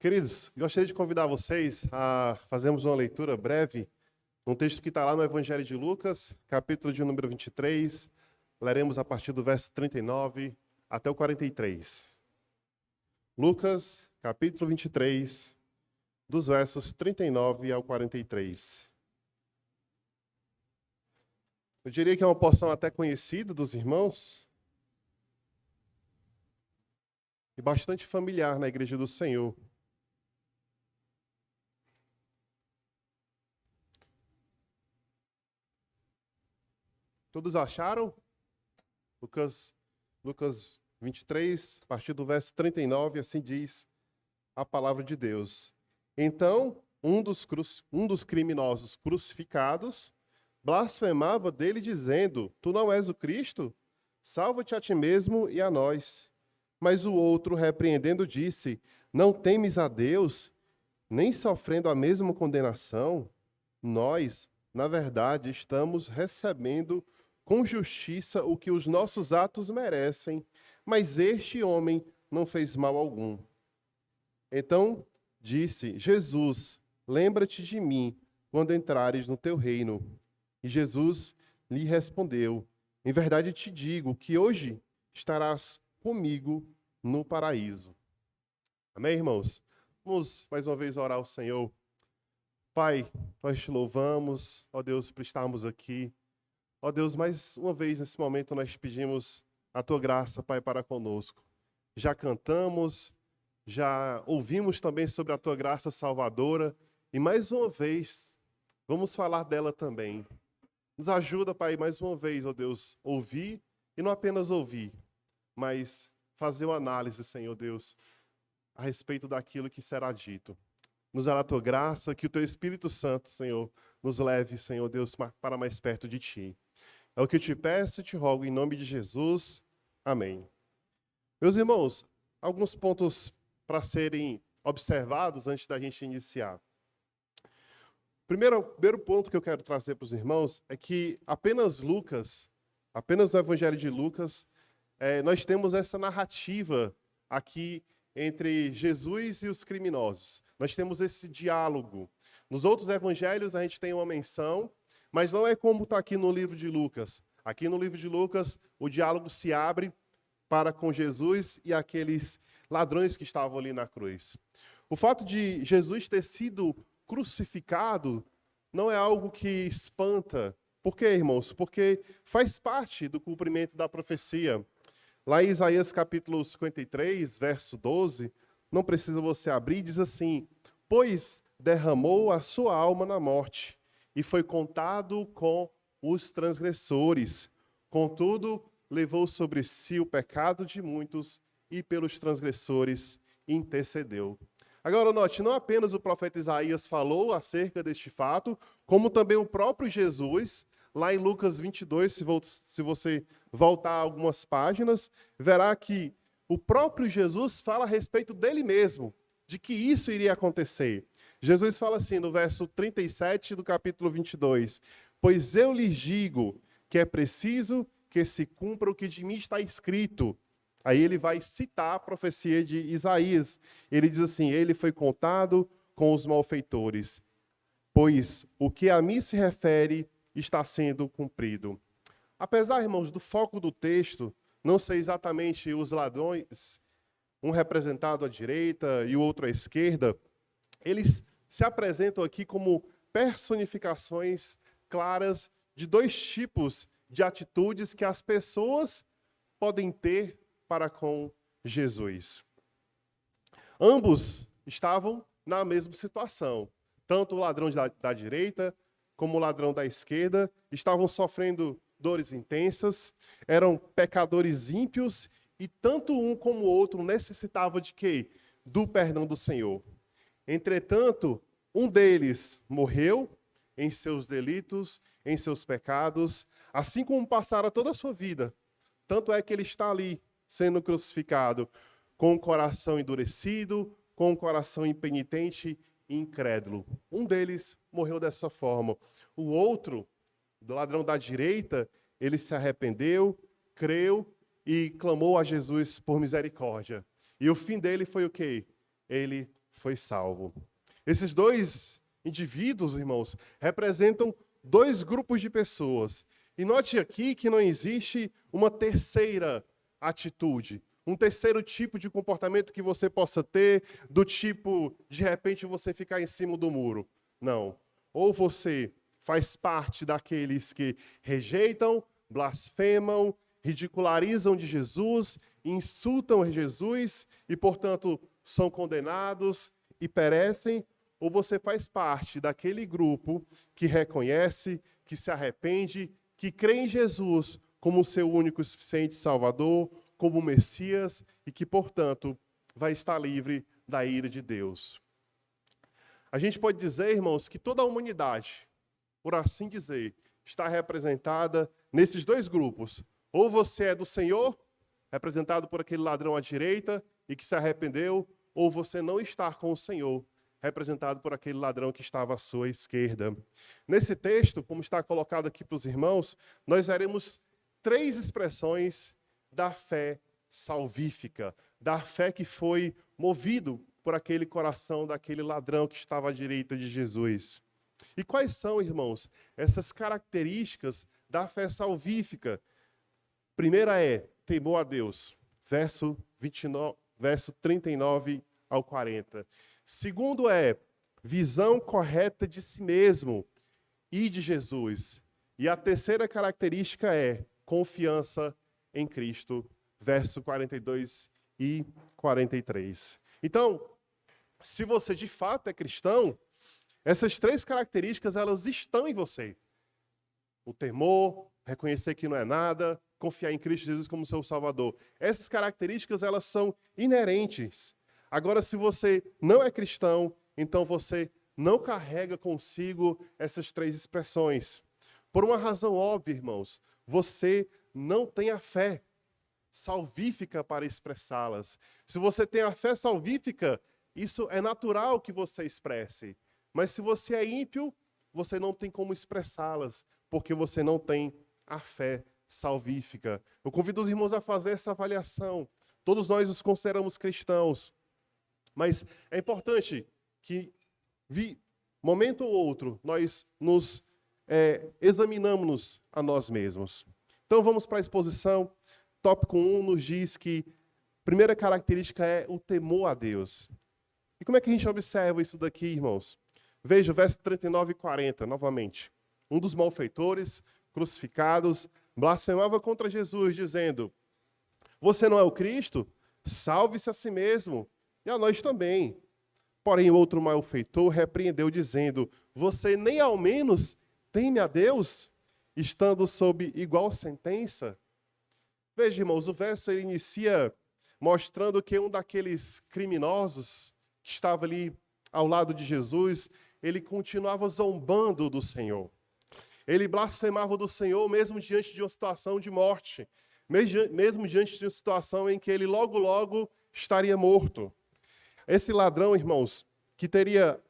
Queridos, gostaria de convidar vocês a fazermos uma leitura breve, um texto que está lá no Evangelho de Lucas, capítulo de número 23, leremos a partir do verso 39 até o 43. Lucas, capítulo 23, dos versos 39 ao 43. Eu diria que é uma porção até conhecida dos irmãos e bastante familiar na Igreja do Senhor. Todos acharam? Lucas 23, a partir do verso 39, assim diz a palavra de Deus. Então, um dos criminosos crucificados blasfemava dele, dizendo: Tu não és o Cristo? Salva-te a ti mesmo e a nós. Mas o outro, repreendendo, disse: Não temes a Deus, nem sofrendo a mesma condenação? Nós, na verdade, estamos recebendo com justiça o que os nossos atos merecem, mas este homem não fez mal algum. Então disse: Jesus, lembra-te de mim quando entrares no teu reino. E Jesus lhe respondeu: Em verdade te digo que hoje estarás comigo no paraíso. Amém, irmãos? Vamos mais uma vez orar ao Senhor. Pai, nós te louvamos, ó Deus, por estarmos aqui. Ó Deus, mais uma vez nesse momento nós pedimos a tua graça, Pai, para conosco. Já cantamos, já ouvimos também sobre a tua graça salvadora e mais uma vez vamos falar dela também. Nos ajuda, Pai, mais uma vez, ó Deus, ouvir e não apenas ouvir, mas fazer uma análise, Senhor Deus, a respeito daquilo que será dito. Nos dará a tua graça, que o teu Espírito Santo, Senhor, nos leve, Senhor Deus, para mais perto de ti. É o que eu te peço e te rogo em nome de Jesus. Amém. Meus irmãos, alguns pontos para serem observados antes da gente iniciar. Primeiro ponto que eu quero trazer para os irmãos é que apenas no Evangelho de Lucas, nós temos essa narrativa aqui entre Jesus e os criminosos. Nós temos esse diálogo. Nos outros evangelhos a gente tem uma menção, mas não é como está aqui no livro de Lucas. Aqui no livro de Lucas, o diálogo se abre para com Jesus e aqueles ladrões que estavam ali na cruz. O fato de Jesus ter sido crucificado não é algo que espanta. Por quê, irmãos? Porque faz parte do cumprimento da profecia. Lá em Isaías capítulo 53, verso 12, não precisa você abrir, diz assim: Pois derramou a sua alma na morte, e foi contado com os transgressores. Contudo, levou sobre si o pecado de muitos, e pelos transgressores intercedeu. Agora note, não apenas o profeta Isaías falou acerca deste fato, como também o próprio Jesus, lá em Lucas 22, se você voltar algumas páginas, verá que o próprio Jesus fala a respeito dele mesmo, de que isso iria acontecer. Jesus fala assim no verso 37 do capítulo 22, Pois eu lhes digo que é preciso que se cumpra o que de mim está escrito. Aí ele vai citar a profecia de Isaías. Ele diz assim: Ele foi contado com os malfeitores, pois o que a mim se refere está sendo cumprido. Apesar, irmãos, do foco do texto não ser exatamente os ladrões, um representado à direita e o outro à esquerda, eles se apresentam aqui como personificações claras de dois tipos de atitudes que as pessoas podem ter para com Jesus. Ambos estavam na mesma situação. Tanto o ladrão da direita como o ladrão da esquerda estavam sofrendo dores intensas, eram pecadores ímpios e tanto um como o outro necessitava de quê? Do perdão do Senhor. Entretanto, um deles morreu em seus delitos, em seus pecados, assim como passara toda a sua vida. Tanto é que ele está ali, sendo crucificado, com o coração endurecido, com o coração impenitente e incrédulo. Um deles morreu dessa forma. O outro, do ladrão da direita, ele se arrependeu, creu e clamou a Jesus por misericórdia. E o fim dele foi o quê? Ele foi salvo. Esses dois indivíduos, irmãos, representam dois grupos de pessoas. E note aqui que não existe uma terceira atitude, um terceiro tipo de comportamento que você possa ter, do tipo, de repente, você ficar em cima do muro. Não. Ou você faz parte daqueles que rejeitam, blasfemam, ridicularizam de Jesus, insultam Jesus e, portanto, são condenados e perecem, ou você faz parte daquele grupo que reconhece, que se arrepende, que crê em Jesus como seu único e suficiente Salvador, como Messias e que, portanto, vai estar livre da ira de Deus. A gente pode dizer, irmãos, que toda a humanidade, por assim dizer, está representada nesses dois grupos. Ou você é do Senhor, representado por aquele ladrão à direita e que se arrependeu, ou você não está com o Senhor, representado por aquele ladrão que estava à sua esquerda. Nesse texto, como está colocado aqui para os irmãos, nós veremos três expressões da fé salvífica, da fé que foi movido por aquele coração daquele ladrão que estava à direita de Jesus. E quais são, irmãos, essas características da fé salvífica? Primeira é temor a Deus, verso 39 ao 40. Segundo é visão correta de si mesmo e de Jesus. E a terceira característica é confiança em Cristo, verso 42 e 43. Então, se você de fato é cristão, essas três características, elas estão em você. O temor, reconhecer que não é nada, confiar em Cristo Jesus como seu Salvador. Essas características, elas são inerentes. Agora, se você não é cristão, então você não carrega consigo essas três expressões. Por uma razão óbvia, irmãos, você não tem a fé salvífica para expressá-las. Se você tem a fé salvífica, isso é natural que você expresse. Mas se você é ímpio, você não tem como expressá-las, porque você não tem a fé salvífica. Eu convido os irmãos a fazer essa avaliação. Todos nós os consideramos cristãos. Mas é importante que, momento ou outro, nós nos examinamos a nós mesmos. Então vamos para a exposição. Tópico 1 nos diz que a primeira característica é o temor a Deus. E como é que a gente observa isso daqui, irmãos? Veja o verso 39 e 40, novamente. Um dos malfeitores, crucificados, blasfemava contra Jesus, dizendo: você não é o Cristo? Salve-se a si mesmo, e a nós também. Porém, o outro malfeitor repreendeu, dizendo: você nem ao menos teme a Deus, estando sob igual sentença? Veja, irmãos, o verso ele inicia mostrando que um daqueles criminosos que estava ali ao lado de Jesus, ele continuava zombando do Senhor. Ele blasfemava do Senhor mesmo diante de uma situação de morte, mesmo diante de uma situação em que ele logo estaria morto. Esse ladrão, irmãos, que teria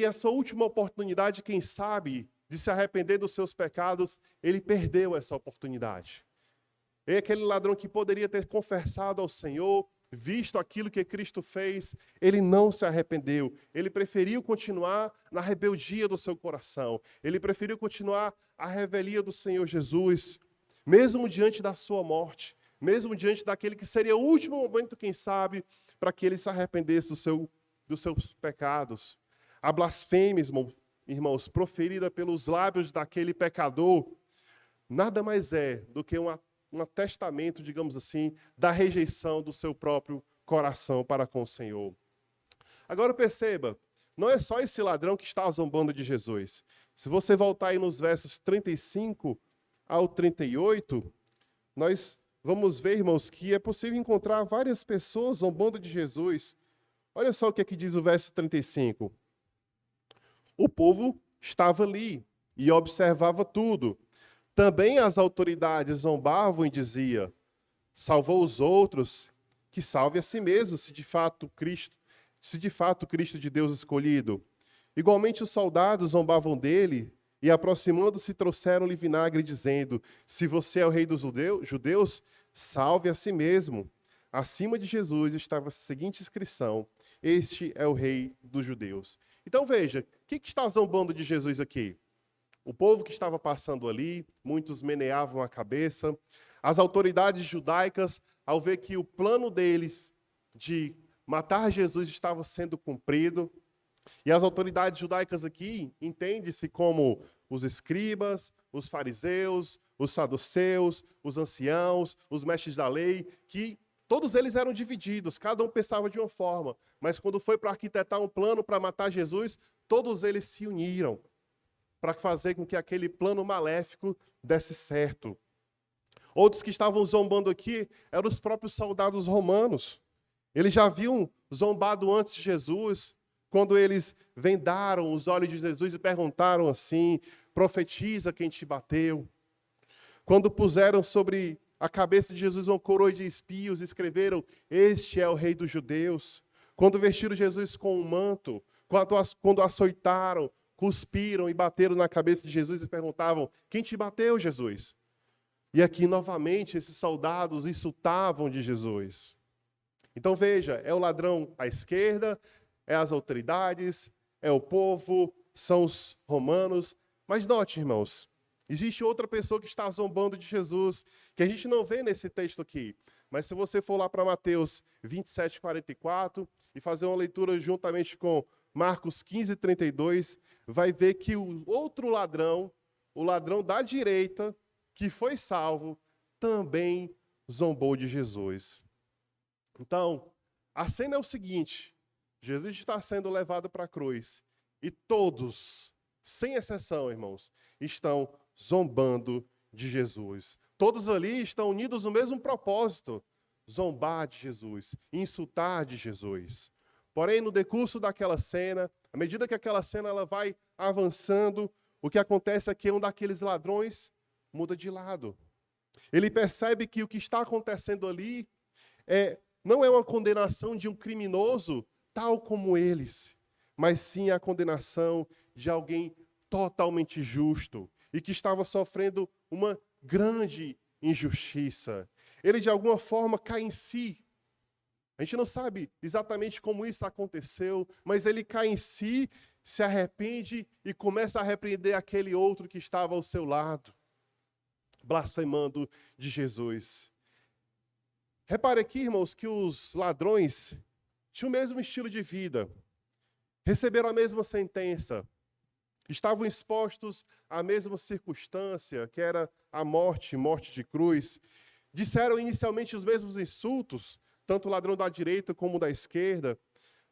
a sua última oportunidade, quem sabe, de se arrepender dos seus pecados, ele perdeu essa oportunidade. É aquele ladrão que poderia ter confessado ao Senhor, visto aquilo que Cristo fez, ele não se arrependeu. Ele preferiu continuar na rebeldia do seu coração. Ele preferiu continuar a revelia do Senhor Jesus, mesmo diante da sua morte, mesmo diante daquele que seria o último momento, quem sabe, para que ele se arrependesse dos seus pecados. A blasfêmia, irmãos, proferida pelos lábios daquele pecador, nada mais é do que um atestamento, digamos assim, da rejeição do seu próprio coração para com o Senhor. Agora perceba, não é só esse ladrão que está zombando de Jesus. Se você voltar aí nos versos 35 ao 38, nós vamos ver, irmãos, que é possível encontrar várias pessoas zombando de Jesus. Olha só o que aqui diz o verso 35. O povo estava ali e observava tudo. Também as autoridades zombavam e diziam: salvou os outros, que salve a si mesmo, se de fato Cristo de Deus escolhido. Igualmente os soldados zombavam dele e, aproximando-se, trouxeram-lhe vinagre, dizendo: se você é o rei dos judeus, salve a si mesmo. acima de Jesus estava a seguinte inscrição: Este é o Rei dos Judeus. Então veja, o que está zombando de Jesus aqui? O povo que estava passando ali, muitos meneavam a cabeça. As autoridades judaicas, ao ver que o plano deles de matar Jesus estava sendo cumprido, e as autoridades judaicas aqui entende-se como os escribas, os fariseus, os saduceus, os anciãos, os mestres da lei, que todos eles eram divididos, cada um pensava de uma forma, mas quando foi para arquitetar um plano para matar Jesus, todos eles se uniram para fazer com que aquele plano maléfico desse certo. Outros que estavam zombando aqui eram os próprios soldados romanos. Eles já haviam zombado antes de Jesus, quando eles vendaram os olhos de Jesus e perguntaram assim: profetiza quem te bateu. Quando puseram sobre a cabeça de Jesus uma coroa de espinhos, escreveram: Este é o Rei dos Judeus. Quando vestiram Jesus com um manto, quando açoitaram, cuspiram e bateram na cabeça de Jesus e perguntavam: quem te bateu, Jesus? E aqui, novamente, esses soldados insultavam de Jesus. Então veja, é o ladrão à esquerda, é as autoridades, é o povo, são os romanos. Mas note, irmãos, existe outra pessoa que está zombando de Jesus, que a gente não vê nesse texto aqui. Mas se você for lá para Mateus 27, 44, e fazer uma leitura juntamente com Marcos 15, 32, vai ver que o outro ladrão, o ladrão da direita, que foi salvo, também zombou de Jesus. Então, a cena é o seguinte: Jesus está sendo levado para a cruz e todos, sem exceção, irmãos, estão zombando de Jesus. Todos ali estão unidos no mesmo propósito: zombar de Jesus, insultar de Jesus. Porém, no decurso daquela cena, à medida que aquela cena ela vai avançando, o que acontece é que um daqueles ladrões muda de lado. Ele percebe que o que está acontecendo ali não é uma condenação de um criminoso tal como eles, mas sim a condenação de alguém totalmente justo e que estava sofrendo uma grande injustiça. Ele, de alguma forma, cai em si. A gente não sabe exatamente como isso aconteceu, mas ele cai em si, se arrepende e começa a repreender aquele outro que estava ao seu lado, blasfemando de Jesus. Repare aqui, irmãos, que os ladrões tinham o mesmo estilo de vida, receberam a mesma sentença, estavam expostos à mesma circunstância, que era a morte de cruz. Disseram inicialmente os mesmos insultos, tanto o ladrão da direita como o da esquerda,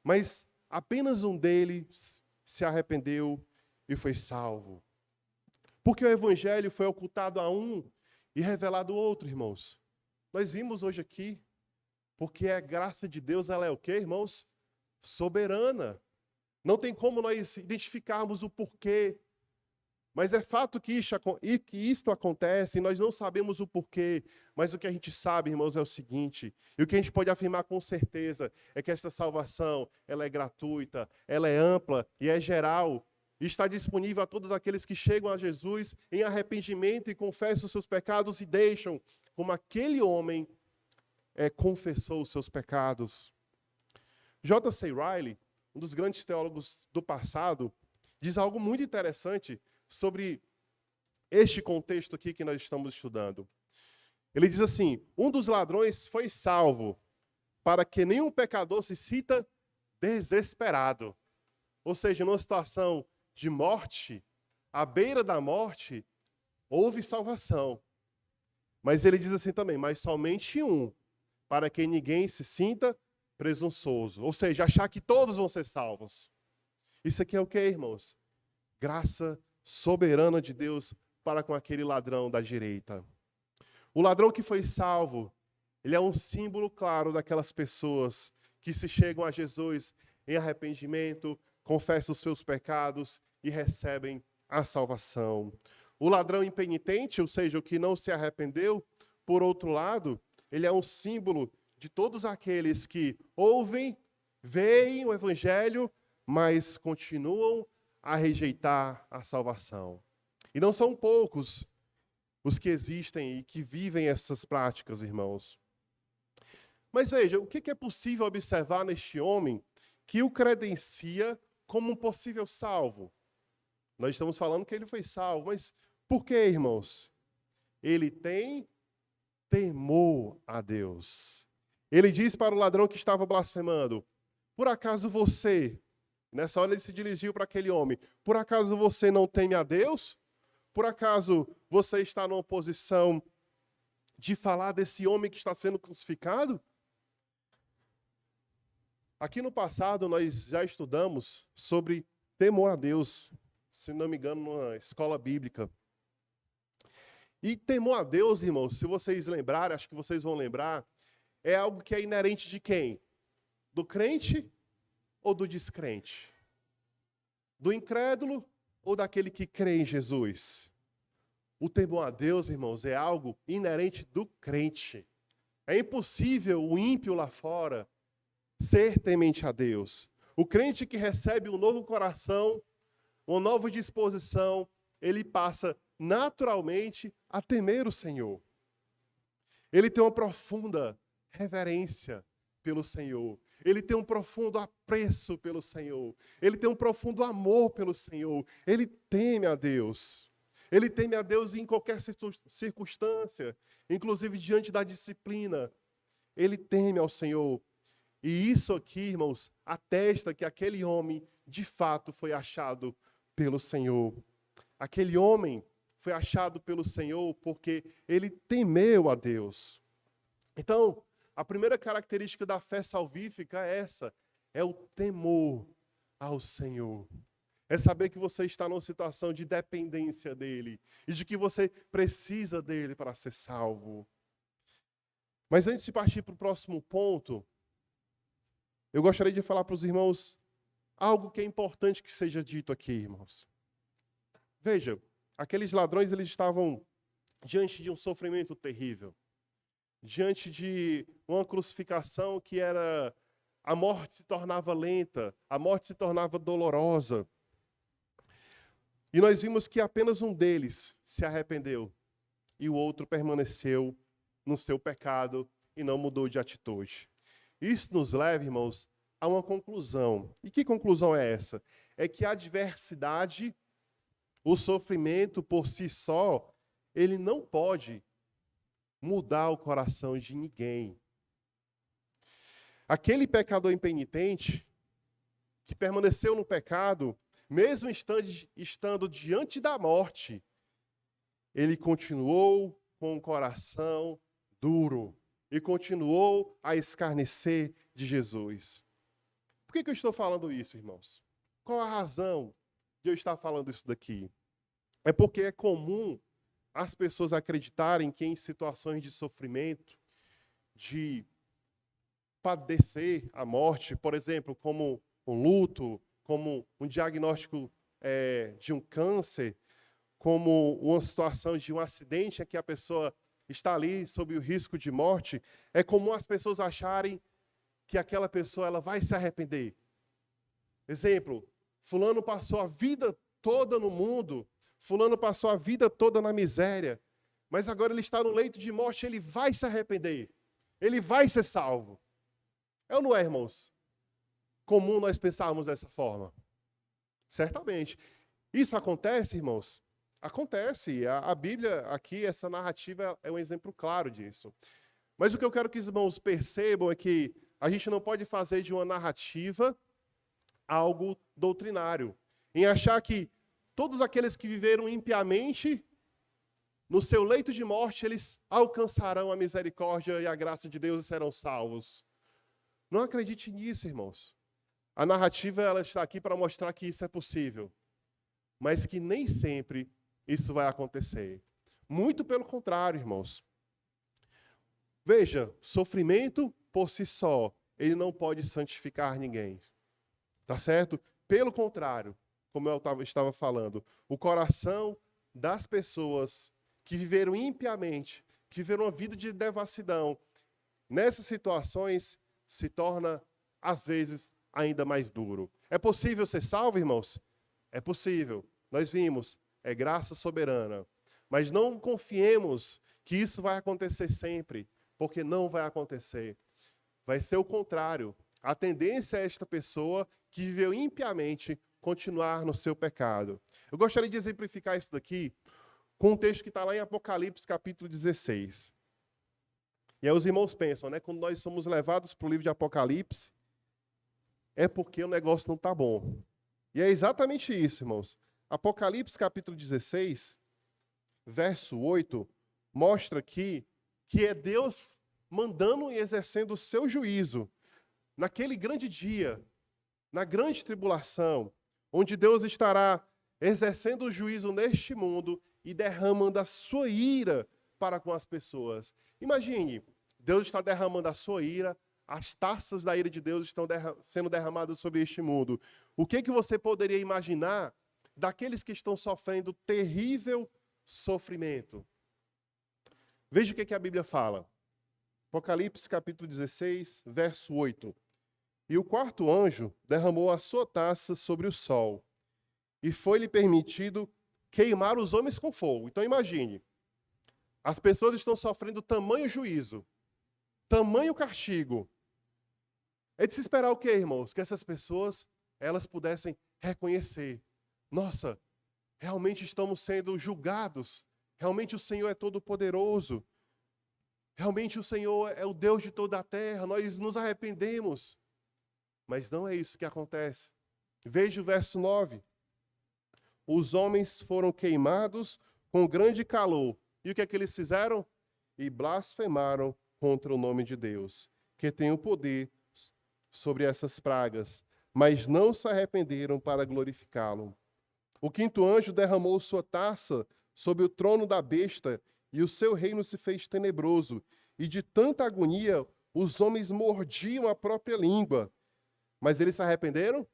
mas apenas um deles se arrependeu e foi salvo. Porque o evangelho foi ocultado a um e revelado ao outro, irmãos. Nós vimos hoje aqui, porque a graça de Deus, ela é o quê, irmãos? Soberana. Não tem como nós identificarmos o porquê. Mas é fato que isto acontece e nós não sabemos o porquê. Mas o que a gente sabe, irmãos, é o seguinte. E o que a gente pode afirmar com certeza é que esta salvação, ela é gratuita, ela é ampla e é geral. E está disponível a todos aqueles que chegam a Jesus em arrependimento e confessam os seus pecados e deixam, como aquele homem confessou os seus pecados. J.C. Ryle, um dos grandes teólogos do passado, diz algo muito interessante sobre este contexto aqui que nós estamos estudando. Ele diz assim: um dos ladrões foi salvo para que nenhum pecador se sinta desesperado. Ou seja, numa situação de morte, à beira da morte, houve salvação. Mas ele diz assim também: mas somente um, para que ninguém se sinta presunçoso. Ou seja, achar que todos vão ser salvos. Isso aqui é o que, irmãos? Graça soberana de Deus para com aquele ladrão da direita. O ladrão que foi salvo, ele é um símbolo claro daquelas pessoas que se chegam a Jesus em arrependimento, confessam os seus pecados e recebem a salvação. O ladrão impenitente, ou seja, o que não se arrependeu, por outro lado, ele é um símbolo de todos aqueles que ouvem, veem o evangelho, mas continuam a rejeitar a salvação. E não são poucos os que existem e que vivem essas práticas, irmãos. Mas veja, o que é possível observar neste homem que o credencia como um possível salvo? Nós estamos falando que ele foi salvo, mas por que, irmãos? Ele tem temor a Deus. Ele diz para o ladrão que estava blasfemando: por acaso você, nessa hora ele se dirigiu para aquele homem, por acaso você não teme a Deus? Por acaso você está numa posição de falar desse homem que está sendo crucificado? Aqui no passado nós já estudamos sobre temor a Deus, se não me engano, numa escola bíblica. E temor a Deus, irmãos, se vocês lembrarem, acho que vocês vão lembrar, é algo que é inerente de quem? Do crente ou do descrente? Do incrédulo ou daquele que crê em Jesus? O temor a Deus, irmãos, é algo inerente do crente. É impossível o ímpio lá fora ser temente a Deus. O crente que recebe um novo coração, uma nova disposição, ele passa naturalmente a temer o Senhor. Ele tem uma profunda reverência pelo Senhor. Ele tem um profundo apreço pelo Senhor. Ele tem um profundo amor pelo Senhor. Ele teme a Deus. Ele teme a Deus em qualquer circunstância, inclusive diante da disciplina. Ele teme ao Senhor. E isso aqui, irmãos, atesta que aquele homem, de fato, foi achado pelo Senhor. Aquele homem foi achado pelo Senhor porque ele temeu a Deus. Então, a primeira característica da fé salvífica é essa, é o temor ao Senhor. É saber que você está numa situação de dependência dele e de que você precisa dele para ser salvo. Mas antes de partir para o próximo ponto, eu gostaria de falar para os irmãos algo que é importante que seja dito aqui, irmãos. Veja, aqueles ladrões, eles estavam diante de um sofrimento terrível, diante de uma crucificação que era, a morte se tornava lenta, a morte se tornava dolorosa. E nós vimos que apenas um deles se arrependeu e o outro permaneceu no seu pecado e não mudou de atitude. Isso nos leva, irmãos, a uma conclusão. E que conclusão é essa? É que a adversidade, o sofrimento por si só, ele não pode mudar o coração de ninguém. Aquele pecador impenitente que permaneceu no pecado, mesmo estando diante da morte, ele continuou com o coração duro e continuou a escarnecer de Jesus. Por que eu estou falando isso, irmãos? Qual a razão de eu estar falando isso daqui? É porque é comum as pessoas acreditarem que em situações de sofrimento, de padecer a morte, por exemplo, como um luto, como um diagnóstico de um câncer, como uma situação de um acidente em que a pessoa está ali sob o risco de morte, é comum as pessoas acharem que aquela pessoa ela vai se arrepender. Exemplo, fulano passou a vida toda no mundo, fulano passou a vida toda na miséria, mas agora ele está no leito de morte, ele vai se arrepender, ele vai ser salvo. É ou não é, irmãos? Comum nós pensarmos dessa forma. Certamente. Isso acontece, irmãos? Acontece. A Bíblia aqui, essa narrativa é um exemplo claro disso. Mas o que eu quero que os irmãos percebam é que a gente não pode fazer de uma narrativa algo doutrinário. Em achar que todos aqueles que viveram impiamente, no seu leito de morte, eles alcançarão a misericórdia e a graça de Deus e serão salvos. Não acredite nisso, irmãos. A narrativa ela está aqui para mostrar que isso é possível, mas que nem sempre isso vai acontecer. Muito pelo contrário, irmãos. Veja, sofrimento por si só, ele não pode santificar ninguém. Tá certo? Pelo contrário, como eu estava falando, o coração das pessoas que viveram impiamente, que viveram uma vida de devassidão, nessas situações se torna, às vezes, ainda mais duro. É possível ser salvo, irmãos? É possível. Nós vimos, é graça soberana. Mas não confiemos que isso vai acontecer sempre, porque não vai acontecer. Vai ser o contrário. A tendência é esta pessoa que viveu impiamente continuar no seu pecado. Eu gostaria de exemplificar isso daqui com um texto que está lá em Apocalipse, capítulo 16. E aí os irmãos pensam, né? Quando nós somos levados para o livro de Apocalipse, é porque o negócio não está bom. E é exatamente isso, irmãos. Apocalipse, capítulo 16, verso 8, mostra aqui que é Deus mandando e exercendo o seu juízo naquele grande dia, na grande tribulação, onde Deus estará exercendo o juízo neste mundo e derramando a sua ira para com as pessoas. Imagine, Deus está derramando a sua ira, as taças da ira de Deus estão sendo derramadas sobre este mundo. O que você poderia imaginar daqueles que estão sofrendo terrível sofrimento? Veja o que a Bíblia fala. Apocalipse capítulo 16, verso 8. E o quarto anjo derramou a sua taça sobre o sol, e foi-lhe permitido queimar os homens com fogo. Então imagine, as pessoas estão sofrendo tamanho juízo, tamanho castigo. É de se esperar o quê, irmãos? Que essas pessoas, elas pudessem reconhecer. Nossa, realmente estamos sendo julgados. Realmente o Senhor é todo-poderoso. Realmente o Senhor é o Deus de toda a terra. Nós nos arrependemos. Mas não é isso que acontece. Veja o verso 9. Os homens foram queimados com grande calor. E o que é que eles fizeram? E blasfemaram contra o nome de Deus, que tem o poder sobre essas pragas, mas não se arrependeram para glorificá-lo. O quinto anjo derramou sua taça sobre o trono da besta, e o seu reino se fez tenebroso, e de tanta agonia os homens mordiam a própria língua. Mas eles se arrependeram?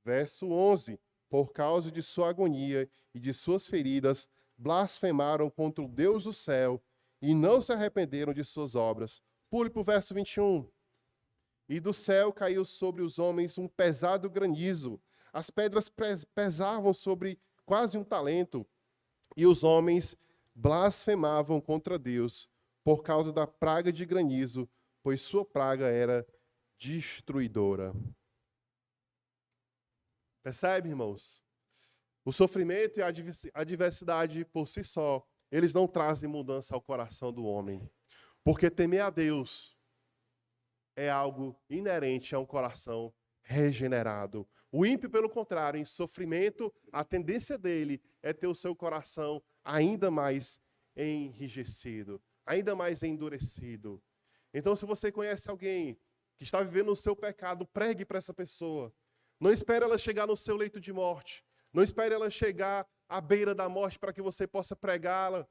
Verso 11. Por causa de sua agonia e de suas feridas, blasfemaram contra o Deus do céu e não se arrependeram de suas obras. Pule para o verso 21. E do céu caiu sobre os homens um pesado granizo. As pedras pesavam sobre quase um talento. E os homens blasfemavam contra Deus por causa da praga de granizo, pois sua praga era destruidora. Percebe, irmãos? O sofrimento e a adversidade por si só, eles não trazem mudança ao coração do homem. Porque temer a Deus é algo inerente a um coração regenerado. O ímpio, pelo contrário, em sofrimento, a tendência dele é ter o seu coração ainda mais enrijecido, ainda mais endurecido. Então, se você conhece alguém que está vivendo o seu pecado, pregue para essa pessoa. Não espere ela chegar no seu leito de morte. Não espere ela chegar à beira da morte para que você possa pregá-la,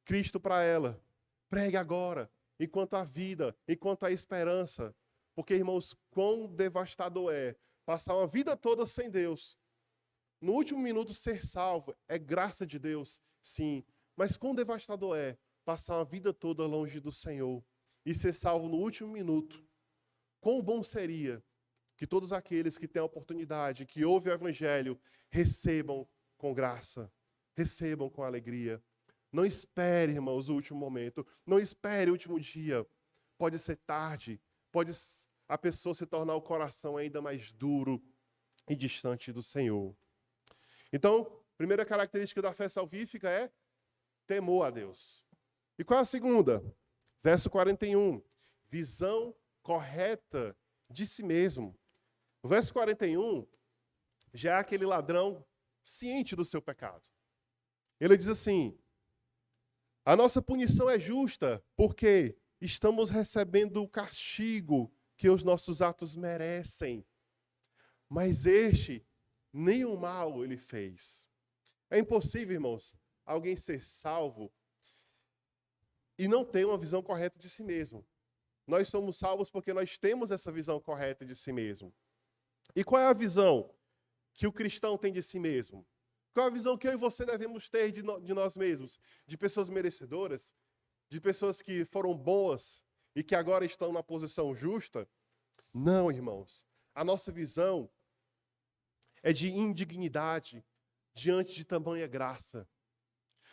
Cristo para ela. Pregue agora, enquanto há vida, enquanto há esperança. Porque, irmãos, quão devastador é passar uma vida toda sem Deus. No último minuto ser salvo é graça de Deus, sim. Mas quão devastador é passar uma vida toda longe do Senhor e ser salvo no último minuto. Quão bom seria que todos aqueles que têm a oportunidade, que ouvem o Evangelho, recebam com graça, recebam com alegria. Não espere, irmãos, o último momento. Não espere o último dia. Pode ser tarde, pode a pessoa se tornar o coração ainda mais duro e distante do Senhor. Então, primeira característica da fé salvífica é temor a Deus. E qual é a segunda? Verso 41. Visão correta de si mesmo. O verso 41 já é aquele ladrão ciente do seu pecado. Ele diz assim: a nossa punição é justa porque estamos recebendo o castigo que os nossos atos merecem. Mas este, nenhum mal ele fez. É impossível, irmãos, alguém ser salvo e não ter uma visão correta de si mesmo. Nós somos salvos porque nós temos essa visão correta de si mesmo. E qual é a visão que o cristão tem de si mesmo? Qual é a visão que eu e você devemos ter de nós mesmos? De pessoas merecedoras? De pessoas que foram boas e que agora estão na posição justa? Não, irmãos. A nossa visão é de indignidade diante de tamanha graça.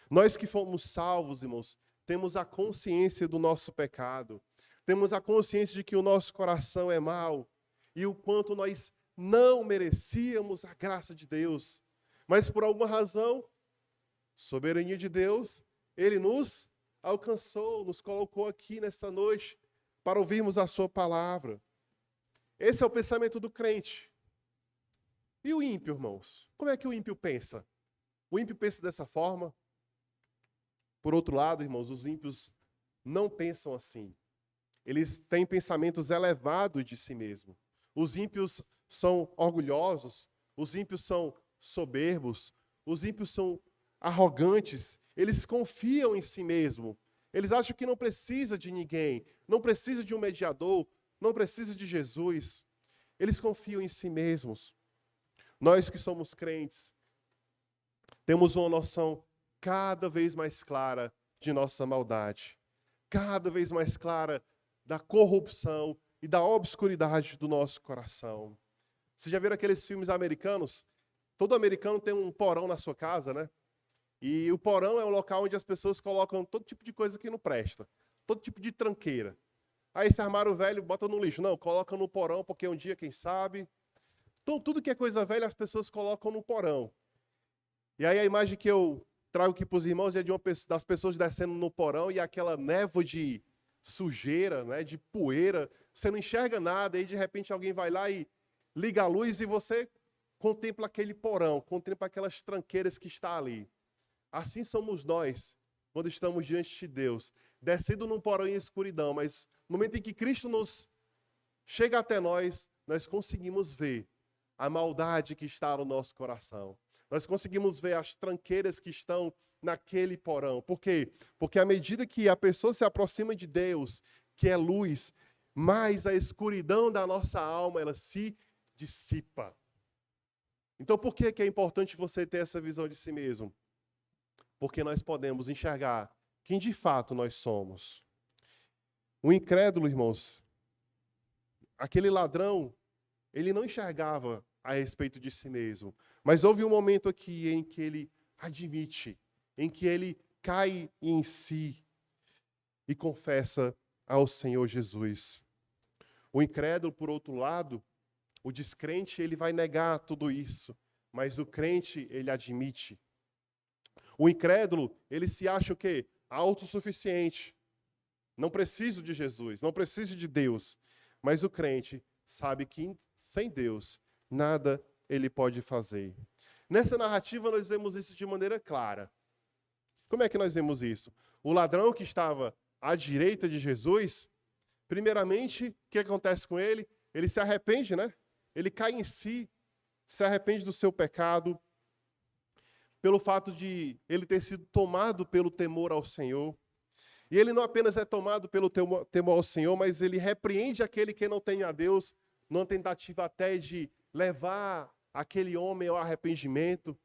Nós que fomos salvos, irmãos, temos a consciência do nosso pecado. temos a consciência de que o nosso coração é mau e o quanto nós não merecíamos a graça de Deus. Mas por alguma razão, soberania de Deus, Ele nos alcançou, nos colocou aqui nesta noite para ouvirmos a sua palavra. Esse é o pensamento do crente. E o ímpio, irmãos? Como é que o ímpio pensa? O ímpio pensa dessa forma? Por outro lado, irmãos, os ímpios não pensam assim. Eles têm pensamentos elevados de si mesmo. Os ímpios são orgulhosos, os ímpios são soberbos, os ímpios são arrogantes, eles confiam em si mesmo. Eles acham que não precisa de ninguém, não precisa de um mediador, não precisa de Jesus. Eles confiam em si mesmos. Nós que somos crentes, temos uma noção cada vez mais clara de nossa maldade, cada vez mais clara da corrupção e da obscuridade do nosso coração. Você já viram aqueles filmes americanos? Todo americano tem um porão na sua casa, né? E o porão é um local onde as pessoas colocam todo tipo de coisa que não presta, todo tipo de tranqueira. Aí esse armário velho bota no lixo. Não, coloca no porão porque um dia, quem sabe. Então, tudo que é coisa velha, as pessoas colocam no porão. E aí a imagem que eu trago aqui para os irmãos é de das pessoas descendo no porão e aquela névoa de sujeira, né, de poeira. Você não enxerga nada, aí de repente alguém vai lá e liga a luz e você contempla aquele porão, contempla aquelas tranqueiras que está ali. Assim somos nós, quando estamos diante de Deus, descendo num porão em escuridão, mas no momento em que Cristo nos chega até nós, nós conseguimos ver a maldade que está no nosso coração. Nós conseguimos ver as tranqueiras que estão naquele porão. Por quê? Porque à medida que a pessoa se aproxima de Deus, que é luz, mais a escuridão da nossa alma, ela se dissipa. Então, por que é importante você ter essa visão de si mesmo? Porque nós podemos enxergar quem de fato nós somos. O incrédulo, irmãos, aquele ladrão, ele não enxergava a respeito de si mesmo. Mas houve um momento aqui em que ele admite, em que ele cai em si e confessa ao Senhor Jesus. O incrédulo, por outro lado, o descrente, ele vai negar tudo isso. Mas o crente, ele admite. O incrédulo, ele se acha o quê? Autossuficiente. Não preciso de Jesus, não preciso de Deus. Mas o crente sabe que sem Deus, nada ele pode fazer. Nessa narrativa, nós vemos isso de maneira clara. Como é que nós vemos isso? O ladrão que estava à direita de Jesus, primeiramente, o que acontece com ele? Ele se arrepende, né? Ele cai em si, se arrepende do seu pecado, pelo fato de ele ter sido tomado pelo temor ao Senhor. E ele não apenas é tomado pelo temor ao Senhor, mas ele repreende aquele que não tem a Deus, numa tentativa até de levar aquele homem ao arrependimento.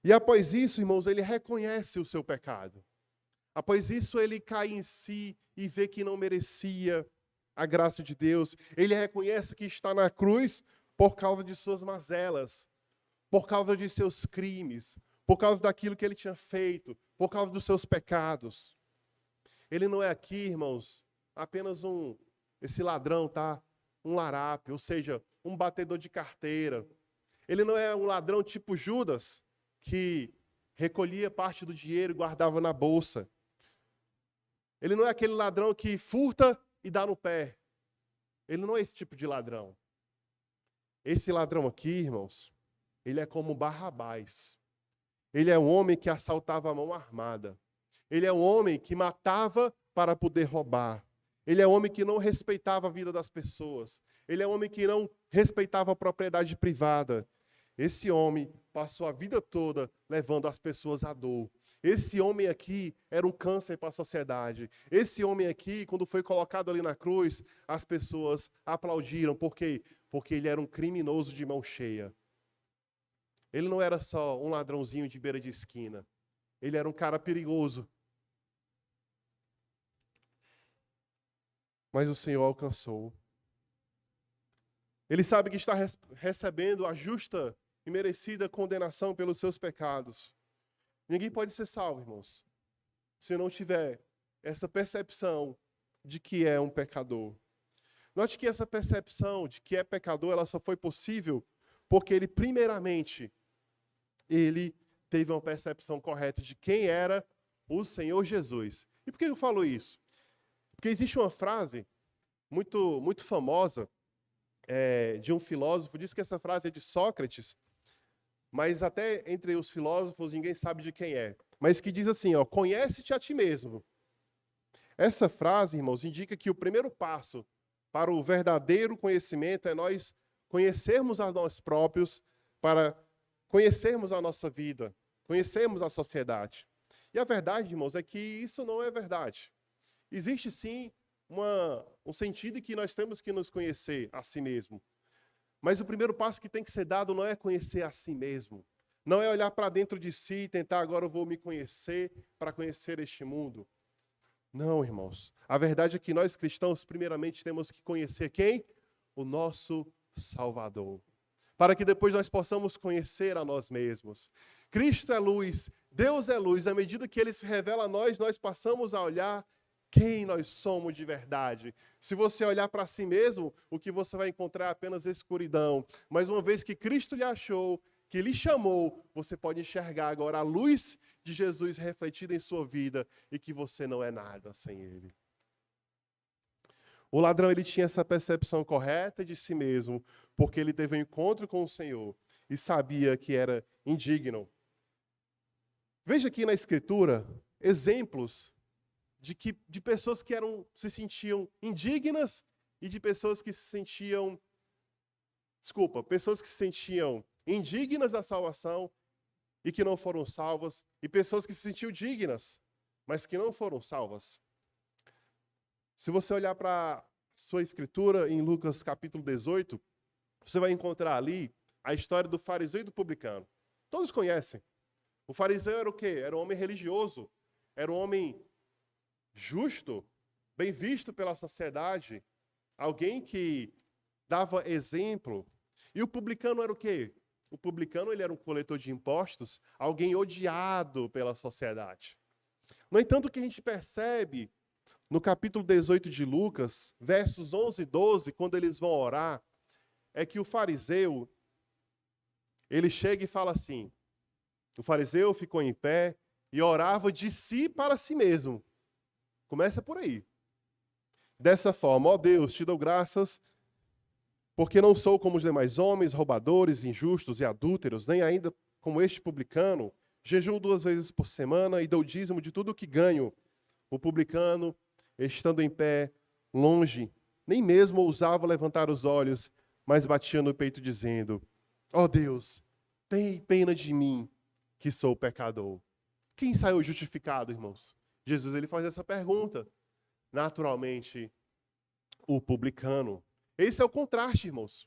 E após isso, irmãos, ele reconhece o seu pecado. Após isso, ele cai em si e vê que não merecia a graça de Deus. Ele reconhece que está na cruz por causa de suas mazelas, por causa de seus crimes, por causa daquilo que ele tinha feito, por causa dos seus pecados. Ele não é aqui, irmãos, apenas esse ladrão, tá? Um larápio, ou seja, um batedor de carteira. Ele não é um ladrão tipo Judas, que recolhia parte do dinheiro e guardava na bolsa. Ele não é aquele ladrão que furta e dá no pé. Ele não é esse tipo de ladrão. Esse ladrão aqui, irmãos, ele é como Barrabás. Ele é um homem que assaltava a mão armada. Ele é um homem que matava para poder roubar. Ele é um homem que não respeitava a vida das pessoas. Ele é um homem que não respeitava a propriedade privada. Esse homem passou a vida toda levando as pessoas à dor. Esse homem aqui era um câncer para a sociedade. Esse homem aqui, quando foi colocado ali na cruz, as pessoas aplaudiram. Por quê? Porque ele era um criminoso de mão cheia. Ele não era só um ladrãozinho de beira de esquina. Ele era um cara perigoso. Mas o Senhor alcançou. Ele sabe que está recebendo a justa e merecida condenação pelos seus pecados. Ninguém pode ser salvo, irmãos, se não tiver essa percepção de que é um pecador. Note que essa percepção de que é pecador, ela só foi possível porque ele, primeiramente, ele teve uma percepção correta de quem era o Senhor Jesus. E por que eu falo isso? Porque existe uma frase muito famosa de um filósofo, diz que essa frase é de Sócrates, mas até entre os filósofos ninguém sabe de quem é. Mas que diz assim, ó, conhece-te a ti mesmo. Essa frase, irmãos, indica que o primeiro passo para o verdadeiro conhecimento é nós conhecermos a nós próprios, para conhecermos a nossa vida, conhecermos a sociedade. E a verdade, irmãos, é que isso não é verdade. Existe sim um sentido em que nós temos que nos conhecer a si mesmo. Mas o primeiro passo que tem que ser dado não é conhecer a si mesmo. Não é olhar para dentro de si e tentar agora eu vou me conhecer para conhecer este mundo. Não, irmãos. A verdade é que nós cristãos, primeiramente, temos que conhecer quem? O nosso Salvador. Para que depois nós possamos conhecer a nós mesmos. Cristo é luz, Deus é luz. À medida que Ele se revela a nós, nós passamos a olhar quem nós somos de verdade. Se você olhar para si mesmo, o que você vai encontrar é apenas escuridão. Mas uma vez que Cristo lhe achou, que lhe chamou, você pode enxergar agora a luz de Jesus refletida em sua vida e que você não é nada sem Ele. O ladrão ele tinha essa percepção correta de si mesmo, porque ele teve um encontro com o Senhor e sabia que era indigno. Veja aqui na Escritura exemplos de pessoas que se sentiam indignas e de pessoas que se sentiam, pessoas que se sentiam indignas da salvação e que não foram salvas, e pessoas que se sentiam dignas, mas que não foram salvas. Se você olhar para a sua escritura em Lucas capítulo 18, você vai encontrar ali a história do fariseu e do publicano. Todos conhecem. O fariseu era o quê? Era um homem religioso, era um homem justo, bem visto pela sociedade, alguém que dava exemplo. E o publicano era o quê? O publicano ele era um coletor de impostos, alguém odiado pela sociedade. No entanto, o que a gente percebe no capítulo 18 de Lucas, versos 11 e 12, quando eles vão orar, é que o fariseu, ele chega e fala assim, o fariseu ficou em pé e orava de si para si mesmo. Começa por aí. Dessa forma, ó Deus, te dou graças, porque não sou como os demais homens, roubadores, injustos e adúlteros, nem ainda como este publicano. Jejuo 2 vezes por semana e dou dízimo de tudo o que ganho. O publicano, estando em pé, longe, nem mesmo ousava levantar os olhos, mas batia no peito dizendo, ó Deus, tem pena de mim, que sou pecador. Quem saiu justificado, irmãos? Jesus ele faz essa pergunta. Naturalmente, o publicano. Esse é o contraste, irmãos,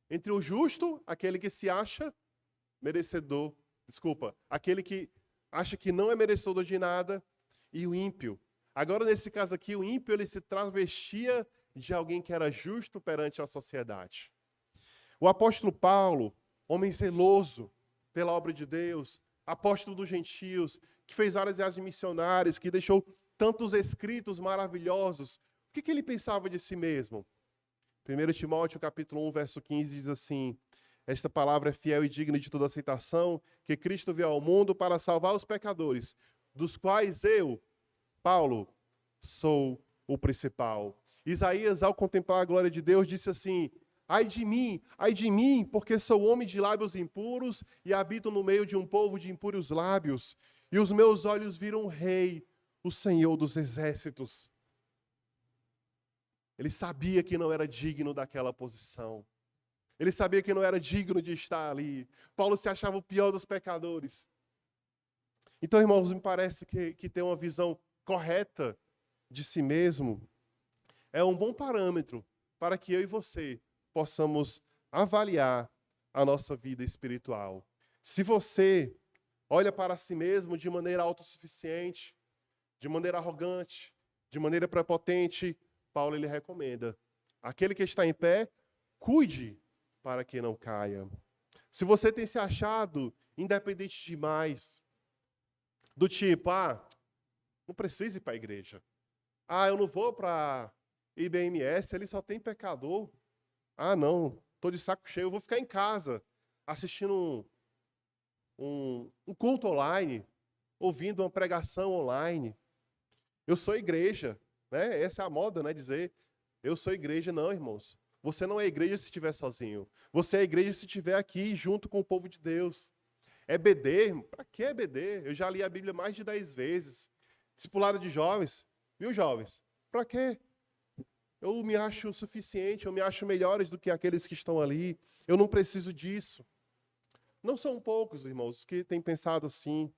entre o justo, aquele que se acha merecedor, aquele que acha que não é merecedor de nada, e o ímpio. Agora, nesse caso aqui, o ímpio ele se travestia de alguém que era justo perante a sociedade. O apóstolo Paulo, homem zeloso pela obra de Deus, apóstolo dos gentios, que fez várias viagens missionárias, que deixou tantos escritos maravilhosos, o que ele pensava de si mesmo? 1 Timóteo capítulo 1, verso 15 diz assim, esta palavra é fiel e digna de toda aceitação, que Cristo veio ao mundo para salvar os pecadores, dos quais eu, Paulo, sou o principal. Isaías, ao contemplar a glória de Deus, disse assim, ai de mim, porque sou homem de lábios impuros e habito no meio de um povo de impuros lábios, e os meus olhos viram o Rei, o Senhor dos exércitos. Ele sabia que não era digno daquela posição. Ele sabia que não era digno de estar ali. Paulo se achava o pior dos pecadores. Então, irmãos, me parece que ter uma visão correta de si mesmo é um bom parâmetro para que eu e você possamos avaliar a nossa vida espiritual. Se você olha para si mesmo de maneira autossuficiente, de maneira arrogante, de maneira prepotente, Paulo ele recomenda. Aquele que está em pé, cuide para que não caia. Se você tem se achado independente demais, do tipo, não precisa ir para a igreja. Ah, eu não vou para IBMS, ele só tem pecador. Ah, não, estou de saco cheio, eu vou ficar em casa, assistindo um culto online, ouvindo uma pregação online. Eu sou igreja, né? Essa é a moda, né? Dizer, eu sou igreja. Não, irmãos. Você não é igreja se estiver sozinho. Você é igreja se estiver aqui junto com o povo de Deus. É BD? Para que é BD? Eu já li a Bíblia mais de 10 vezes. Discipulado de jovens. Viu, jovens? Para quê? Eu me acho suficiente, eu me acho melhores do que aqueles que estão ali. Eu não preciso disso. Não são poucos, irmãos, que têm pensado assim,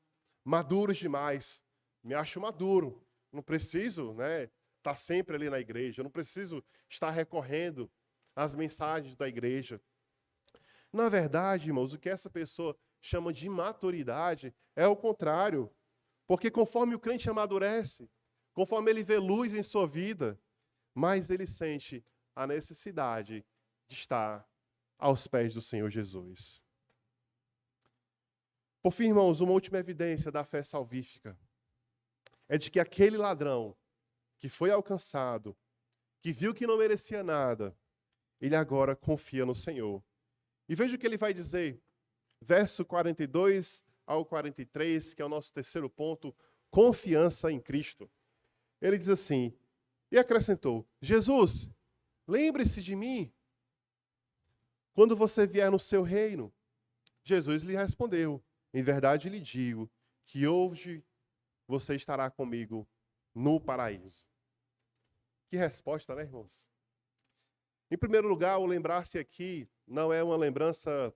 maduros demais. Me acho maduro. Não preciso, né, estar sempre ali na igreja. Eu não preciso estar recorrendo às mensagens da igreja. Na verdade, irmãos, o que essa pessoa chama de maturidade é o contrário. Porque conforme o crente amadurece, conforme ele vê luz em sua vida, mais ele sente a necessidade de estar aos pés do Senhor Jesus. Por fim, irmãos, uma última evidência da fé salvífica é de que aquele ladrão que foi alcançado, que viu que não merecia nada, ele agora confia no Senhor. E veja o que ele vai dizer, verso 42 ao 43, que é o nosso terceiro ponto, confiança em Cristo. Ele diz assim, e acrescentou, Jesus, lembre-se de mim quando você vier no seu reino. Jesus lhe respondeu, em verdade lhe digo que hoje você estará comigo no paraíso. Que resposta, né, irmãos? Em primeiro lugar, o lembrar-se aqui não é uma lembrança,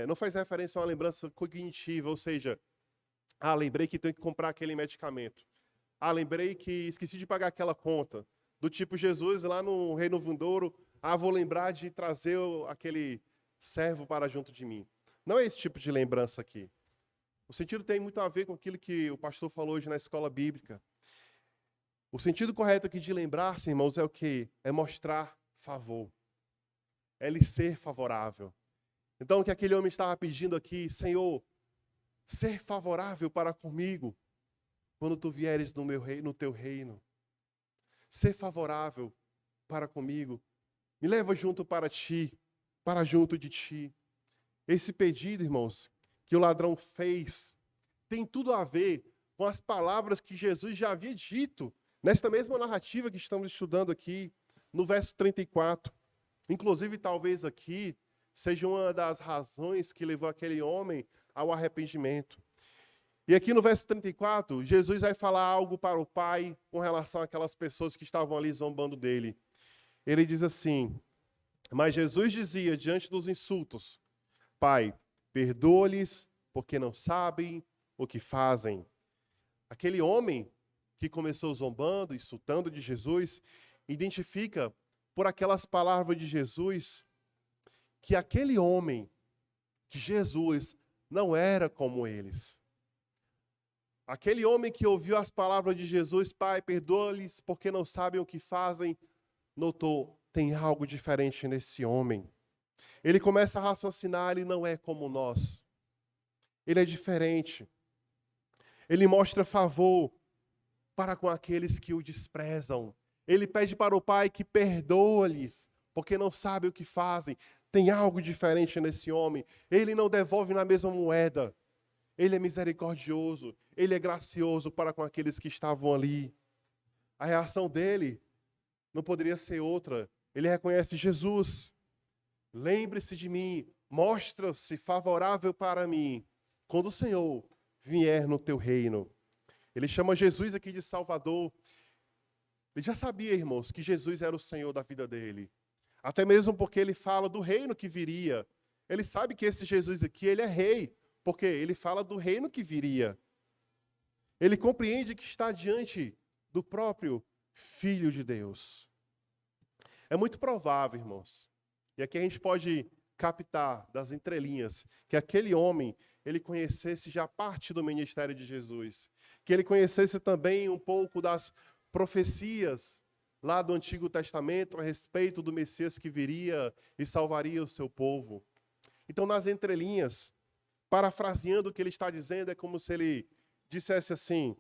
não faz referência a uma lembrança cognitiva, ou seja, lembrei que tenho que comprar aquele medicamento. Lembrei que esqueci de pagar aquela conta. Do tipo Jesus lá no Reino Vindouro, vou lembrar de trazer aquele servo para junto de mim. Não é esse tipo de lembrança aqui. O sentido tem muito a ver com aquilo que o pastor falou hoje na escola bíblica. O sentido correto aqui de lembrar-se, irmãos, é o quê? É mostrar favor. É lhe ser favorável. Então, o que aquele homem estava pedindo aqui, Senhor, ser favorável para comigo quando tu vieres no teu reino. Ser favorável para comigo. Me leva junto para ti, para junto de ti. Esse pedido, irmãos, que o ladrão fez, tem tudo a ver com as palavras que Jesus já havia dito, nesta mesma narrativa que estamos estudando aqui, no verso 34. Inclusive, talvez aqui seja uma das razões que levou aquele homem ao arrependimento. E aqui no verso 34, Jesus vai falar algo para o Pai com relação àquelas pessoas que estavam ali zombando dele. Ele diz assim, mas Jesus dizia diante dos insultos, Pai, perdoa-lhes porque não sabem o que fazem. Aquele homem que começou zombando, insultando de Jesus, identifica por aquelas palavras de Jesus que aquele homem, que Jesus, não era como eles. Aquele homem que ouviu as palavras de Jesus, Pai, perdoa-lhes porque não sabem o que fazem, notou, tem algo diferente nesse homem. Ele começa a raciocinar, ele não é como nós. Ele é diferente. Ele mostra favor para com aqueles que o desprezam. Ele pede para o Pai que perdoa-lhes, porque não sabe o que fazem. Tem algo diferente nesse homem. Ele não devolve na mesma moeda. Ele é misericordioso. Ele é gracioso para com aqueles que estavam ali. A reação dele não poderia ser outra. Ele reconhece Jesus. Lembre-se de mim. Mostra-se favorável para mim quando o Senhor vier no teu reino. Ele chama Jesus aqui de Salvador. Ele já sabia, irmãos, que Jesus era o Senhor da vida dele. Até mesmo porque ele fala do reino que viria. Ele sabe que esse Jesus aqui, ele é rei, porque ele fala do reino que viria. Ele compreende que está diante do próprio Filho de Deus. É muito provável, irmãos, e aqui a gente pode captar das entrelinhas, que aquele homem, ele conhecesse já parte do ministério de Jesus. Que ele conhecesse também um pouco das profecias lá do Antigo Testamento a respeito do Messias que viria e salvaria o seu povo. Então, nas entrelinhas, parafraseando o que ele está dizendo, é como se ele dissesse assim,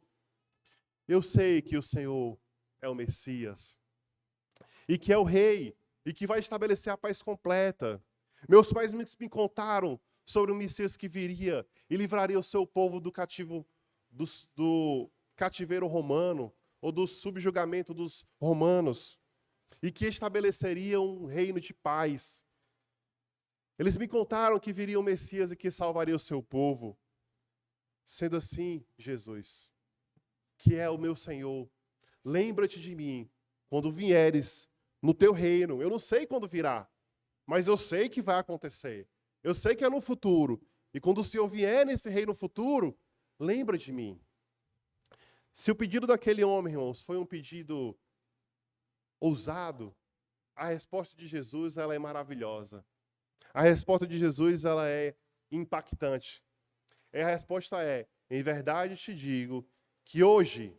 eu sei que o Senhor é o Messias. E que é o rei, e que vai estabelecer a paz completa. Meus pais me contaram sobre o Messias que viria e livraria o seu povo do cativeiro romano, ou do subjugamento dos romanos, e que estabeleceria um reino de paz. Eles me contaram que viria o Messias e que salvaria o seu povo. Sendo assim, Jesus, que é o meu Senhor, lembra-te de mim quando vieres no teu reino. Eu não sei quando virá, mas eu sei que vai acontecer. Eu sei que é no futuro. E quando o Senhor vier nesse reino futuro, lembra de mim. Se o pedido daquele homem, irmãos, foi um pedido ousado, a resposta de Jesus ela é maravilhosa. A resposta de Jesus ela é impactante. E a resposta é: em verdade te digo que hoje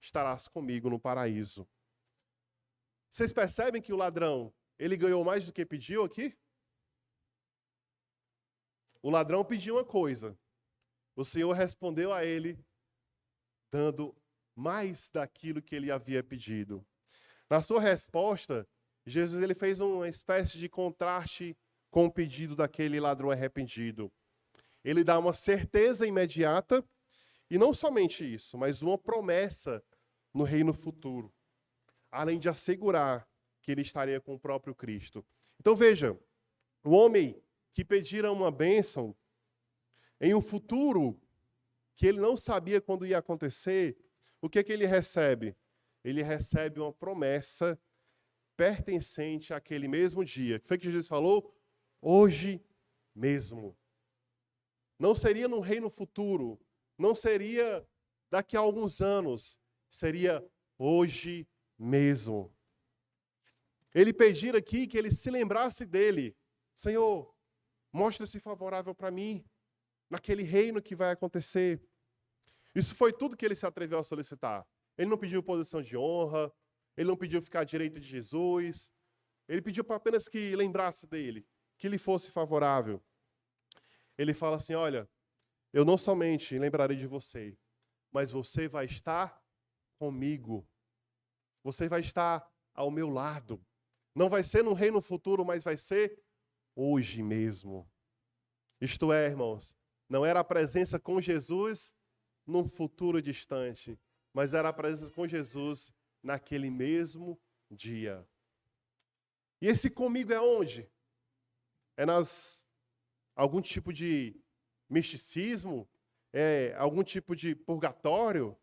estarás comigo no paraíso. Vocês percebem que o ladrão, ele ganhou mais do que pediu aqui? O ladrão pediu uma coisa. O Senhor respondeu a ele, dando mais daquilo que ele havia pedido. Na sua resposta, Jesus ele fez uma espécie de contraste com o pedido daquele ladrão arrependido. Ele dá uma certeza imediata, e não somente isso, mas uma promessa no reino futuro, além de assegurar que ele estaria com o próprio Cristo. Então veja, o homem que pedira uma bênção em um futuro que ele não sabia quando ia acontecer, o que é que ele recebe? Ele recebe uma promessa pertencente àquele mesmo dia. O que foi que Jesus falou? Hoje mesmo. Não seria no reino futuro, não seria daqui a alguns anos, seria hoje mesmo. Ele pedir aqui que ele se lembrasse dele. Senhor, mostra-se favorável para mim, naquele reino que vai acontecer. Isso foi tudo que ele se atreveu a solicitar. Ele não pediu posição de honra, ele não pediu ficar à direita de Jesus, ele pediu apenas que lembrasse dele, que lhe fosse favorável. Ele fala assim: olha, eu não somente lembrarei de você, mas você vai estar comigo. Você vai estar ao meu lado. Não vai ser no reino futuro, mas vai ser hoje mesmo. Isto é, irmãos, não era a presença com Jesus num futuro distante, mas era a presença com Jesus naquele mesmo dia. E esse comigo é onde? É algum tipo de misticismo? É algum tipo de purgatório?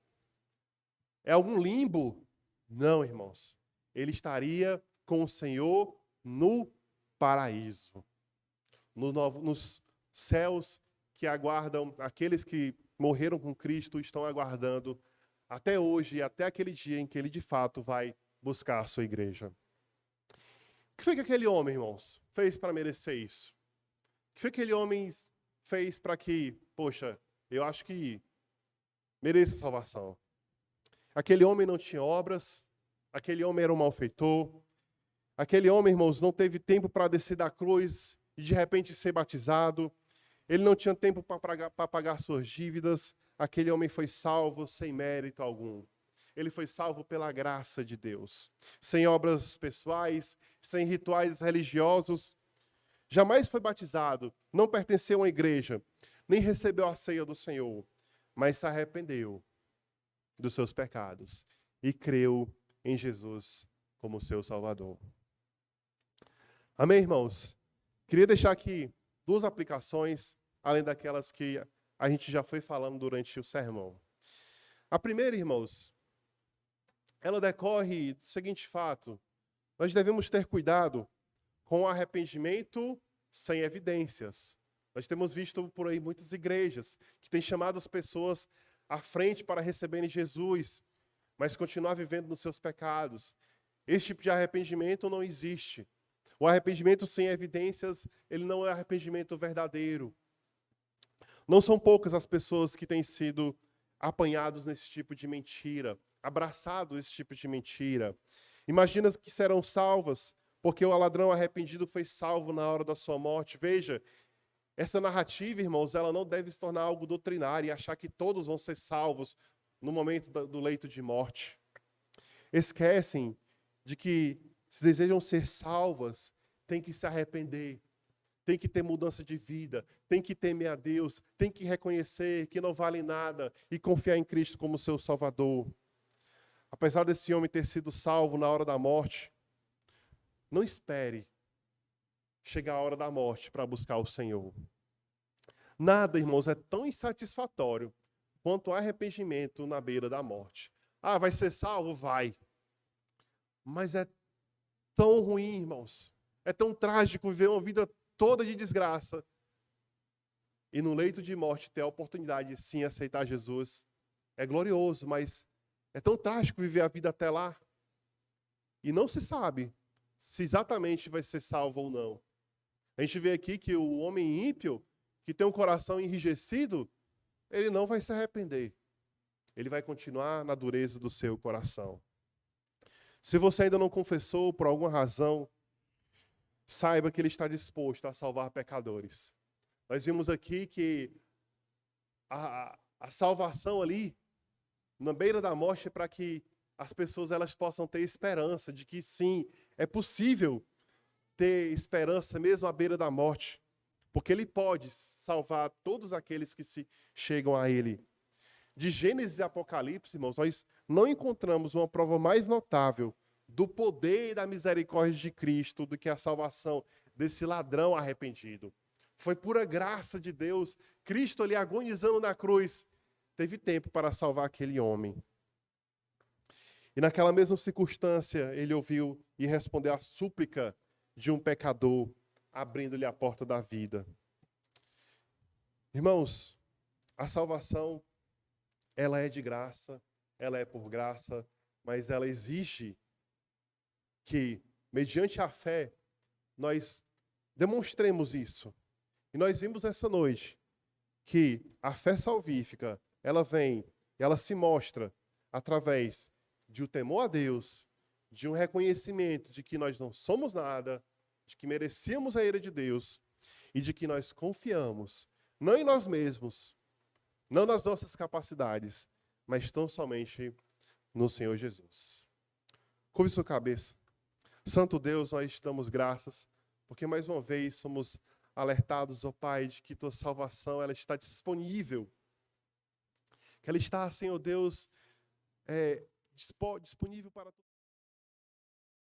É algum limbo? Não, irmãos. Ele estaria com o Senhor no paraíso. Nos céus que aguardam, aqueles que morreram com Cristo estão aguardando até hoje e até aquele dia em que ele de fato vai buscar a sua igreja. O que foi que aquele homem, irmãos, fez para merecer isso? O que foi que aquele homem fez para que, poxa, eu acho que mereça salvação? Aquele homem não tinha obras, aquele homem era um malfeitor, aquele homem, irmãos, não teve tempo para descer da cruz e de repente ser batizado, ele não tinha tempo para pagar suas dívidas, aquele homem foi salvo sem mérito algum. Ele foi salvo pela graça de Deus, sem obras pessoais, sem rituais religiosos, jamais foi batizado, não pertenceu a uma igreja, nem recebeu a ceia do Senhor, mas se arrependeu dos seus pecados e creu em Jesus como seu Salvador. Amém, irmãos? Queria deixar aqui duas aplicações, além daquelas que a gente já foi falando durante o sermão. A primeira, irmãos, ela decorre do seguinte fato: nós devemos ter cuidado com o arrependimento sem evidências. Nós temos visto por aí muitas igrejas que têm chamado as pessoas à frente para receberem Jesus, mas continuar vivendo nos seus pecados. Esse tipo de arrependimento não existe. O arrependimento sem evidências, ele não é arrependimento verdadeiro. Não são poucas as pessoas que têm sido apanhados nesse tipo de mentira, abraçados nesse tipo de mentira. Imagina que serão salvas, porque o ladrão arrependido foi salvo na hora da sua morte. Veja, essa narrativa, irmãos, ela não deve se tornar algo doutrinário e achar que todos vão ser salvos no momento do leito de morte. esquecem de que, se desejam ser salvas, tem que se arrepender, tem que ter mudança de vida, tem que temer a Deus, tem que reconhecer que não vale nada e confiar em Cristo como seu Salvador. Apesar desse homem ter sido salvo na hora da morte, não espere chegar a hora da morte para buscar o Senhor. Nada, irmãos, é tão insatisfatório quanto o arrependimento na beira da morte. Ah, vai ser salvo? Vai. Mas é tão ruim, irmãos. É tão trágico viver uma vida toda de desgraça e no leito de morte ter a oportunidade de sim aceitar Jesus. É glorioso, mas é tão trágico viver a vida até lá. E não se sabe se exatamente vai ser salvo ou não. A gente vê aqui que o homem ímpio, que tem um coração enrijecido, ele não vai se arrepender. Ele vai continuar na dureza do seu coração. Se você ainda não confessou por alguma razão, saiba que ele está disposto a salvar pecadores. Nós vimos aqui que a salvação ali, na beira da morte, é para que as pessoas elas possam ter esperança de que sim, é possível ter esperança mesmo à beira da morte, porque ele pode salvar todos aqueles que se chegam a ele. De Gênesis e Apocalipse, irmãos, nós não encontramos uma prova mais notável do poder e da misericórdia de Cristo do que a salvação desse ladrão arrependido. Foi pura graça de Deus. Cristo ali agonizando na cruz, teve tempo para salvar aquele homem. E naquela mesma circunstância, ele ouviu e respondeu à súplica de um pecador, abrindo-lhe a porta da vida. Irmãos, a salvação, ela é de graça, ela é por graça, mas ela exige que, mediante a fé, nós demonstremos isso. E nós vimos essa noite que a fé salvífica, ela vem, ela se mostra através de um temor a Deus, de um reconhecimento de que nós não somos nada, de que merecíamos a ira de Deus e de que nós confiamos, não em nós mesmos, não nas nossas capacidades, mas tão somente no Senhor Jesus. Curve sua cabeça. Santo Deus, nós te damos graças, porque mais uma vez somos alertados, ó Pai, de que tua salvação ela está disponível. Que ela está, Senhor Deus, disponível para